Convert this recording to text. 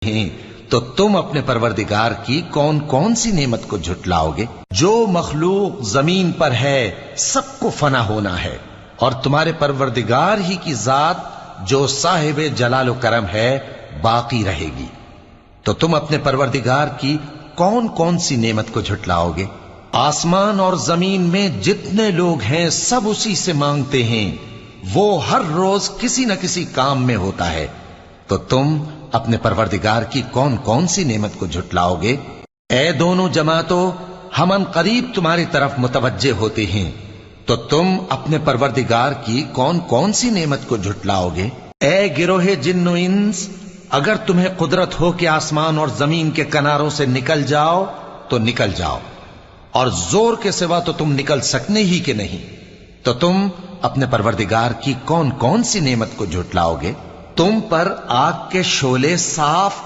ہیں تو تم اپنے پروردگار کی کون کون سی نعمت کو جھٹلاؤ گے؟ جو مخلوق زمین پر ہے سب کو فنا ہونا ہے، اور تمہارے پروردگار ہی کی ذات جو صاحب جلال و کرم ہے باقی رہے گی۔ تو تم اپنے پروردگار کی کون کون سی نعمت کو جھٹلاؤ گے؟ آسمان اور زمین میں جتنے لوگ ہیں سب اسی سے مانگتے ہیں، وہ ہر روز کسی نہ کسی کام میں ہوتا ہے، تو تم اپنے پروردگار کی کون کون سی نعمت کو جھٹلاؤ گے؟ اے دونوں جماعتوں، ہم ان قریب تمہاری طرف متوجہ ہوتے ہیں، تو تم اپنے پروردگار کی کون کون سی نعمت کو جھٹلاؤ گے؟ اے گروہ جن و انس، اگر تمہیں قدرت ہو کہ آسمان اور زمین کے کناروں سے نکل جاؤ تو نکل جاؤ، اور زور کے سوا تو تم نکل سکنے ہی کہ نہیں، تو تم اپنے پروردگار کی کون کون سی نعمت کو جھٹلاؤ گے؟ تم پر آگ کے شعلے صاف